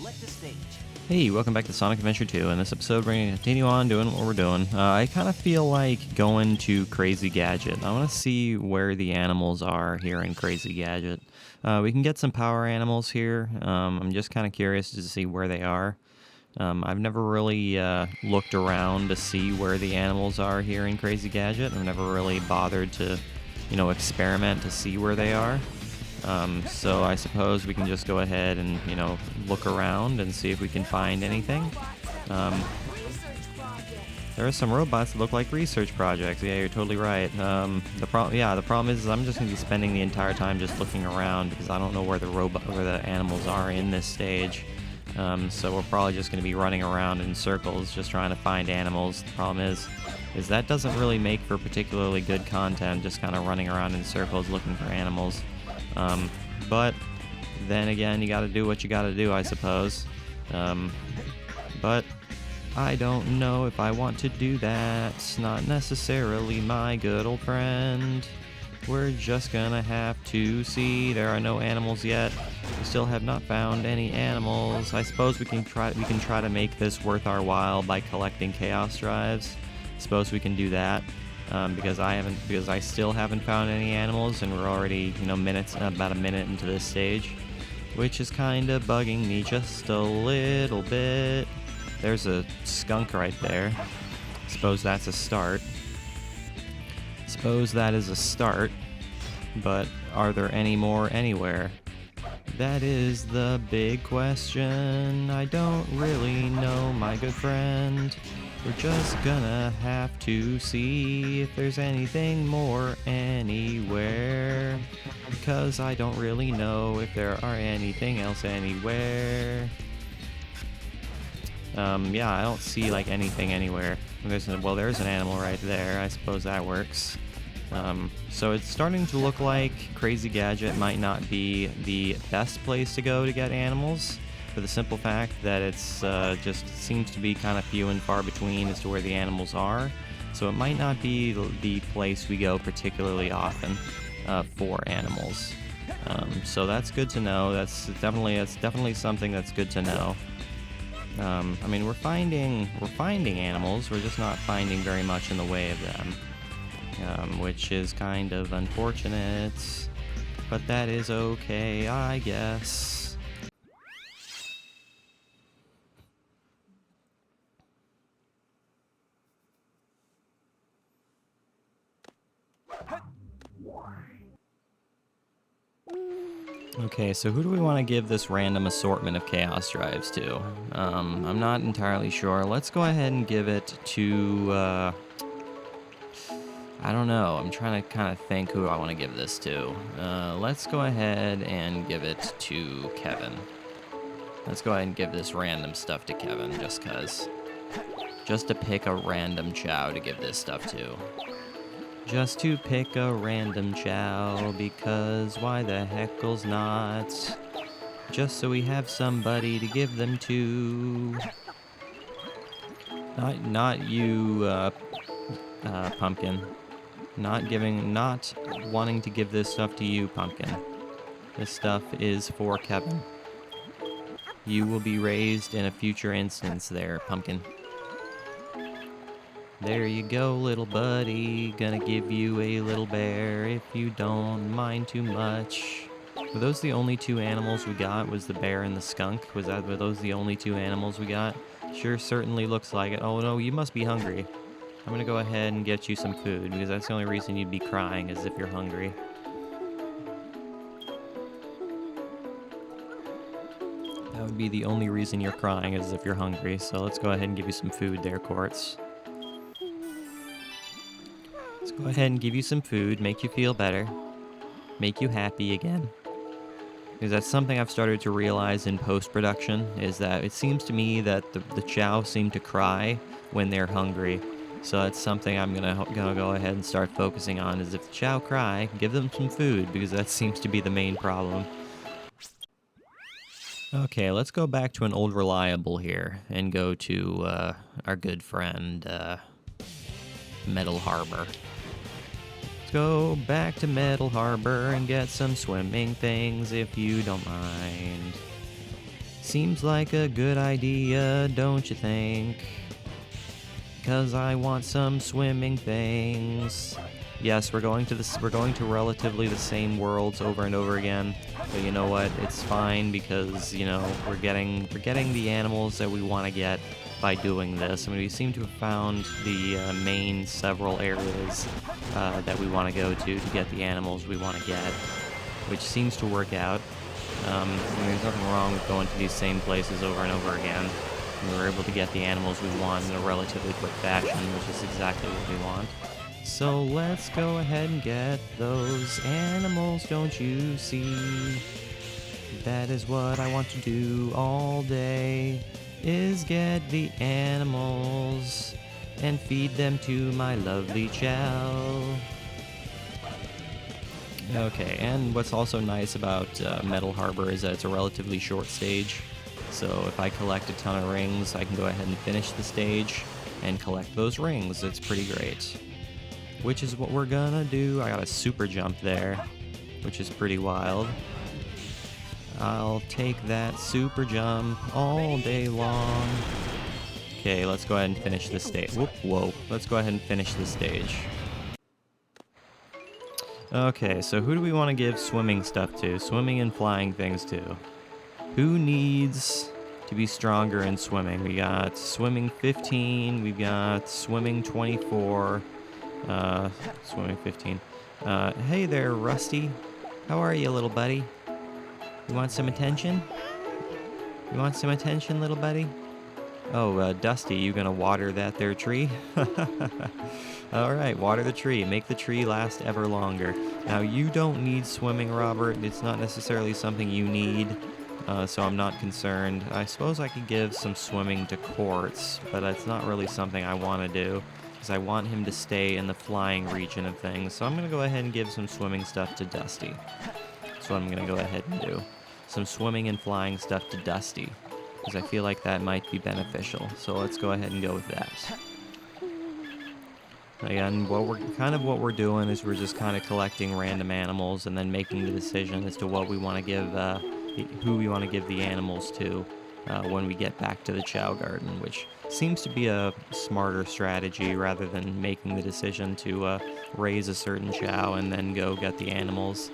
select a stage. Hey, welcome back to Sonic Adventure 2. In this episode, we're going to continue on doing what we're doing. I kind of feel like going to Crazy Gadget. I want to see where the animals are here in Crazy Gadget. We can get some power animals here. I'm just kind of curious to see where they are. I've never really looked around to see where the animals are here in Crazy Gadget. I've never really bothered to, experiment to see where they are. So I suppose we can just go ahead and, look around and see if we can find anything. There are some robots that look like research projects. Yeah, you're totally right. The problem is I'm just going to be spending the entire time just looking around because I don't know where the animals are in this stage. So we're probably just going to be running around in circles just trying to find animals. The problem is that doesn't really make for particularly good content, just kind of running around in circles looking for animals. But then again, you gotta do what you gotta do, I suppose. But I don't know if I want to do that. It's not necessarily my good old friend. We're just gonna have to see. There are no animals yet. We still have not found any animals. I suppose we can try to make this worth our while by collecting chaos drives. Suppose we can do that. Because I still haven't found any animals, and we're already, about a minute into this stage, which is kind of bugging me just a little bit. There's a skunk right there. Suppose that's a start. Suppose that is a start, but are there any more anywhere? That is the big question. I don't really know, my good friend. We're just gonna have to see if there's anything more anywhere, because I don't really know if there are anything else anywhere. I don't see like anything anywhere. There's an animal right there. I suppose that works. So it's starting to look like Crazy Gadget might not be the best place to go to get animals, for the simple fact that it's just seems to be kind of few and far between as to where the animals are. So it might not be the place we go particularly often for animals. So that's good to know. That's definitely something that's good to know. We're finding animals. We're just not finding very much in the way of them, which is kind of unfortunate. But that is okay, I guess. Okay, so who do we want to give this random assortment of chaos drives to? I'm not entirely sure. Let's go ahead and give it to, I don't know. I'm trying to kind of think who I want to give this to. Let's go ahead and give it to Kevin. Let's go ahead and give this random stuff to Kevin, just cause. Just to pick a random chow to give this stuff to. Just to pick a random chow, because why the heckles not? Just so we have somebody to give them to. Not you, Pumpkin. Not wanting to give this stuff to you, Pumpkin. This stuff is for Kevin. You will be raised in a future instance there, Pumpkin. There you go, little buddy. Gonna give you a little bear if you don't mind too much. Were those the only two animals we got? Was the bear and the skunk? Were those the only two animals we got? Sure certainly looks like it. Oh no, you must be hungry. I'm gonna go ahead and get you some food, because that's the only reason you'd be crying, is if you're hungry. That would be the only reason you're crying, is if you're hungry. So let's go ahead and give you some food there, Quartz. Let's go ahead and give you some food, make you feel better, make you happy again. Because that's something I've started to realize in post-production, is that it seems to me that the chow seem to cry when they're hungry. So that's something I'm gonna go ahead and start focusing on, is if the chow cry, give them some food, because that seems to be the main problem. Okay, let's go back to an old reliable here, and go to our good friend, Metal Harbor. Let's go back to Metal Harbor and get some swimming things, if you don't mind. Seems like a good idea, don't you think? 'Cause I want some swimming things. Yes, we're going to relatively the same worlds over and over again. But you know what? It's fine because, you know, we're getting the animals that we want to get by doing this. I mean, we seem to have found the main several areas that we want to go to get the animals we want to get, which seems to work out. I mean, there's nothing wrong with going to these same places over and over again. We were able to get the animals we want in a relatively quick fashion, which is exactly what we want. So let's go ahead and get those animals, don't you see? That is what I want to do all day, is get the animals and feed them to my lovely chow. Okay, and what's also nice about Metal Harbor is that it's a relatively short stage. So if I collect a ton of rings, I can go ahead and finish the stage and collect those rings. It's pretty great. Which is what we're gonna do. I got a super jump there, which is pretty wild. I'll take that super jump all day long. Okay, let's go ahead and finish this stage. Whoa. Let's go ahead and finish this stage. Okay, so who do we want to give swimming stuff to? Swimming and flying things to? Who needs to be stronger in swimming? We got swimming 15, we've got swimming 24, swimming 15. Hey there, Rusty. How are you, little buddy? You want some attention? You want some attention, little buddy? Oh, Dusty, you gonna water that there tree? Alright, water the tree. Make the tree last ever longer. Now, you don't need swimming, Robert. It's not necessarily something you need, so I'm not concerned. I suppose I could give some swimming to Quartz, but that's not really something I want to do, because I want him to stay in the flying region of things. So I'm going to go ahead and give some swimming stuff to Dusty. That's what I'm going to go ahead and do. Some swimming and flying stuff to Dusty, because I feel like that might be beneficial. So let's go ahead and go with that. Again, what we're doing is we're just kind of collecting random animals and then making the decision as to what we want to give, who we want to give the animals to when we get back to the Chow Garden, which seems to be a smarter strategy rather than making the decision to raise a certain Chow and then go get the animals.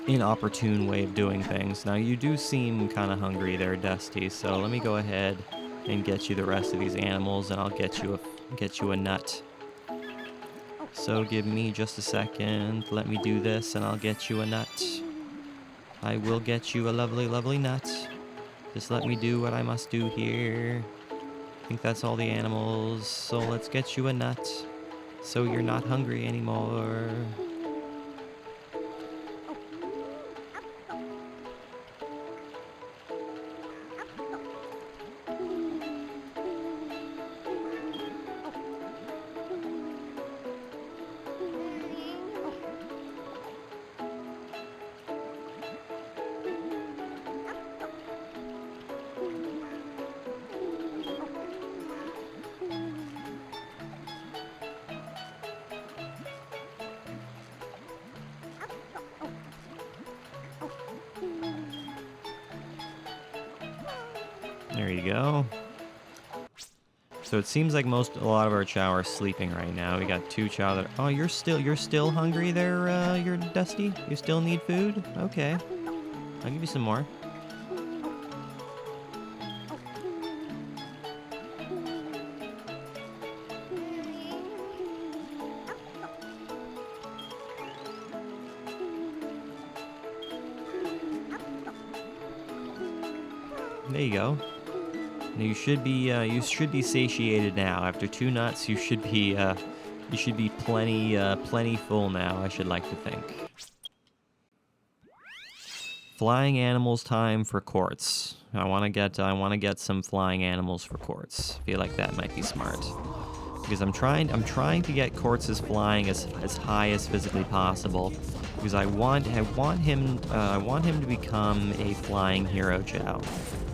Inopportune way of doing things. Now, you do seem kind of hungry there, Dusty, so let me go ahead and get you the rest of these animals, and I'll get you a nut. So give me just a second, let me do this, and I'll get you a nut. I will get you a lovely, lovely nut. Just let me do what I must do here. I think that's all the animals, so let's get you a nut, so you're not hungry anymore. There you go. So it seems like a lot of our Chow are sleeping right now. We got 2 Chow that. Oh, you're still hungry there, you're Dusty? You still need food? Okay. I'll give you some more. There you go. You should be satiated now. After 2 nuts, you should be plenty full now, I should like to think. Flying animals time for Quartz. I want to get some flying animals for Quartz. I feel like that might be smart. Because I'm trying to get Quartz's flying as high as physically possible, because I want him to become a flying hero Chow.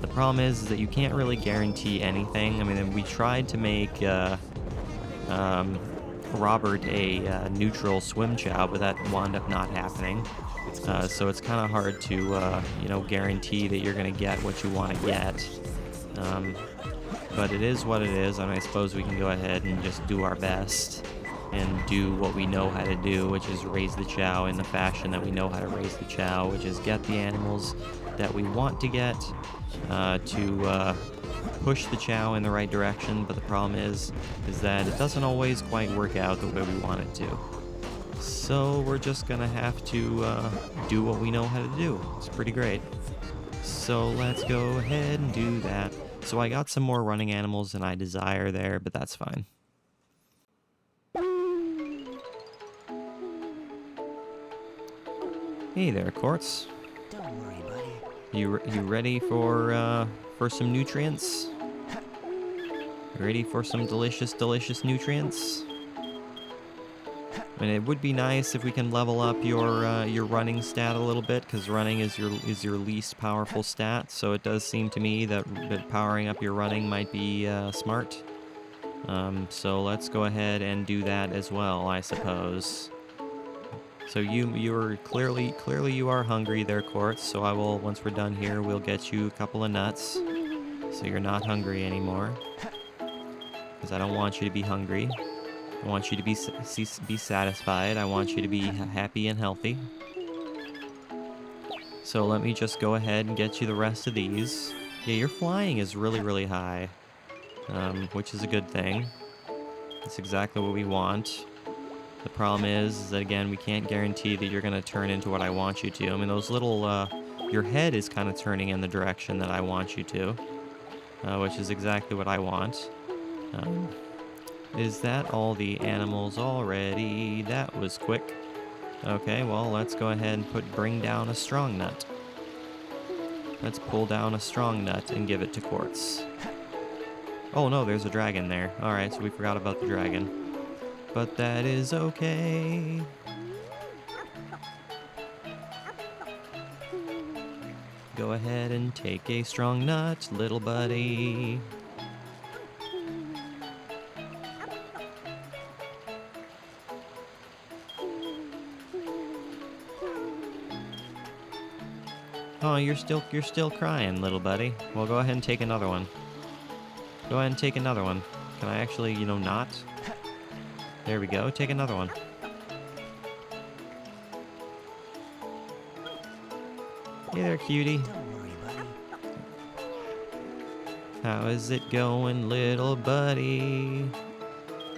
The problem is that you can't really guarantee anything. I mean, we tried to make Robert a neutral swim chow, but that wound up not happening. So it's kind of hard to, you know, guarantee that you're going to get what you want to get. But it is what it is, and I suppose we can go ahead and just do our best and do what we know how to do, which is raise the chow in the fashion that we know how to raise the chow, which is get the animals that we want to get to push the chow in the right direction. But the problem is that it doesn't always quite work out the way we want it to. So we're just gonna have to do what we know how to do. It's pretty great. So let's go ahead and do that. So I got some more running animals than I desire there, but that's fine. Hey there, Quartz. Don't worry, buddy. You ready for some nutrients? You ready for some delicious nutrients? And it would be nice if we can level up your running stat a little bit, because running is your least powerful stat. So it does seem to me that powering up your running might be smart. So let's go ahead and do that as well, I suppose. So you're clearly you are hungry there, Quartz. So I will, once we're done here, we'll get you a couple of nuts, so you're not hungry anymore. Because I don't want you to be hungry. I want you to be satisfied. I want you to be happy and healthy. So let me just go ahead and get you the rest of these. Yeah, your flying is really high, which is a good thing. It's exactly what we want. The problem is that, again, we can't guarantee that you're going to turn into what I want you to. I mean, those little, your head is kind of turning in the direction that I want you to, which is exactly what I want. Is that all the animals already? That was quick. Okay, well, let's go ahead and bring down a strong nut. Let's pull down a strong nut and give it to Quartz. Oh no, there's a dragon there. Alright, so we forgot about the dragon. But that is okay. Go ahead and take a strong nut, little buddy. Oh, you're still crying, little buddy. Well, go ahead and take another one. Go ahead and take another one. Can I actually, you know, not? There we go. Take another one. Hey there, cutie. Don't worry, buddy. How is it going, little buddy?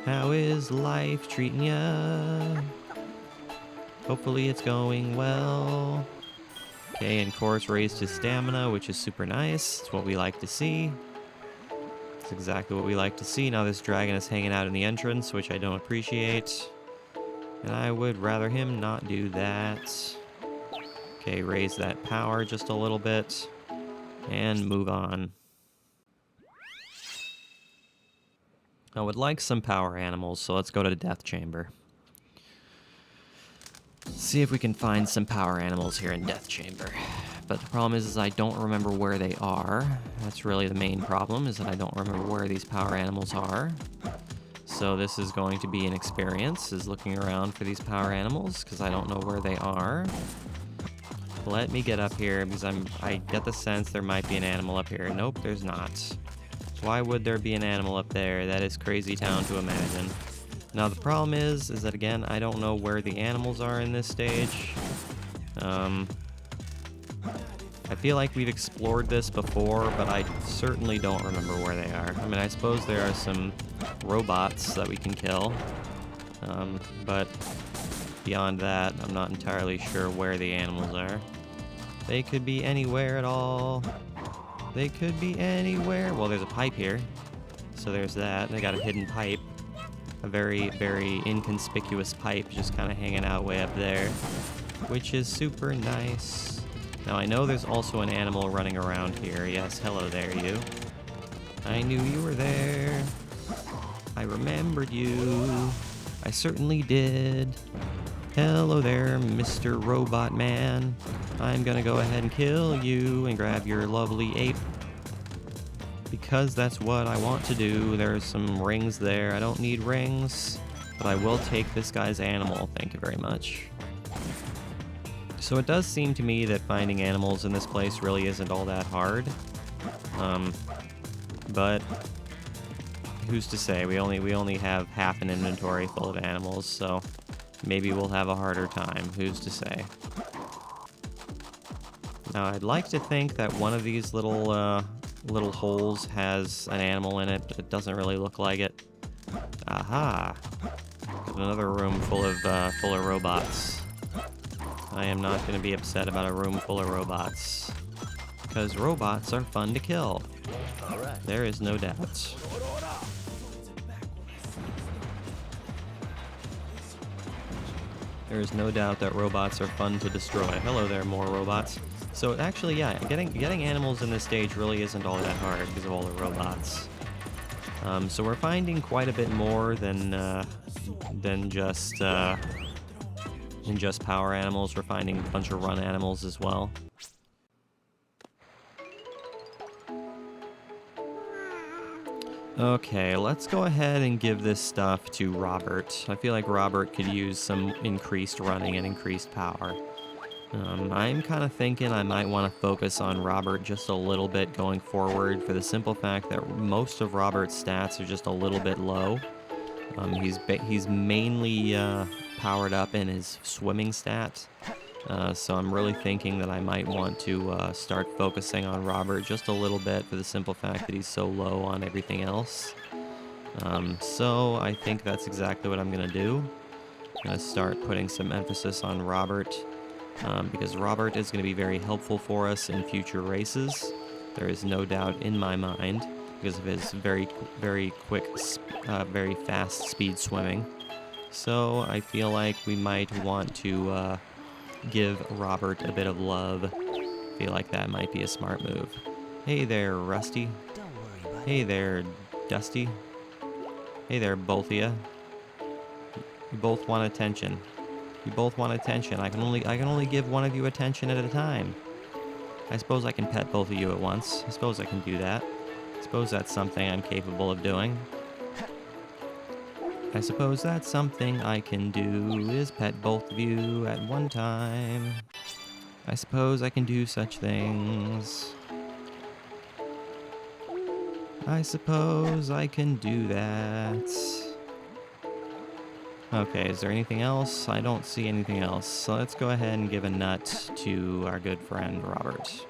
How is life treating ya? Hopefully it's going well. Okay, and Quartz raised his stamina, which is super nice. It's what we like to see. It's exactly what we like to see. Now this dragon is hanging out in the entrance, which I don't appreciate. And I would rather him not do that. Okay, raise that power just a little bit. And move on. I would like some power animals, so let's go to the Death Chamber. See if we can find some power animals here in Death Chamber. But the problem is I don't remember where they are. That's really the main problem, is that I don't remember where these power animals are. So this is going to be an experience, is looking around for these power animals, because I don't know where they are. Let me get up here, because I get the sense there might be an animal up here. Nope, there's not. Why would there be an animal up there? That is crazy town to imagine. Now the problem is that, again, I don't know where the animals are in this stage. I feel like we've explored this before, but I certainly don't remember where they are. I mean, I suppose there are some robots that we can kill, but beyond that, I'm not entirely sure where the animals are. They could be anywhere at all. They could be anywhere. Well, there's a pipe here, so there's that. They got a hidden pipe. A very inconspicuous pipe just kind of hanging out way up there, which is super nice. Now, I know there's also an animal running around here. Yes, hello there, you. I knew you were there. I remembered you. I certainly did. Hello there, Mr. Robot Man. I'm gonna go ahead and kill you and grab your lovely ape, because that's what I want to do. There's some rings there. I don't need rings. but I will take this guy's animal. Thank you very much. So it does seem to me that finding animals in this place really isn't all that hard. But who's to say? We only have half an inventory full of animals, so maybe we'll have a harder time. Who's to say? Now, I'd like to think that one of these little holes has an animal in it, but it doesn't really look like it. Aha! Got another room full of robots. I am not going to be upset about a room full of robots, because robots are fun to kill. There is no doubt. There is no doubt that robots are fun to destroy. Hello there, more robots. So actually, yeah, getting animals in this stage really isn't all that hard because of all the robots. So we're finding quite a bit more than just power animals. We're finding a bunch of run animals as well. Okay, let's go ahead and give this stuff to Robert. I feel like Robert could use some increased running and increased power. I'm kind of thinking I might want to focus on Robert just a little bit going forward, for the simple fact that most of Robert's stats are just a little bit low. He's mainly powered up in his swimming stat, so I'm really thinking that I might want to start focusing on Robert just a little bit, for the simple fact that he's so low on everything else. So I think that's exactly what I'm going to do. I'm going to start putting some emphasis on Robert. Because Robert is going to be very helpful for us in future races. There is no doubt in my mind, because of his very quick, very fast speed swimming. So I feel like we might want to give Robert a bit of love. I feel like that might be a smart move. Hey there, Rusty. Don't worry, buddy. Hey there, Dusty. Hey there, both of you. You both want attention. You both want attention. I can only give one of you attention at a time. I suppose I can pet both of you at once. I suppose I can do that. I suppose that's something I'm capable of doing. I suppose that's something I can do, is pet both of you at one time. I suppose I can do such things. I suppose I can do that. Okay, is there anything else? I don't see anything else. So let's go ahead and give a nut to our good friend Robert.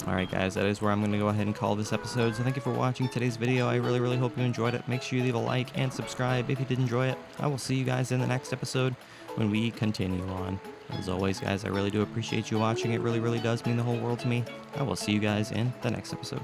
Alright guys, that is where I'm going to go ahead and call this episode. So thank you for watching today's video. I really hope you enjoyed it. Make sure you leave a like and subscribe if you did enjoy it. I will see you guys in the next episode when we continue on. As always guys, I really do appreciate you watching. It really does mean the whole world to me. I will see you guys in the next episode.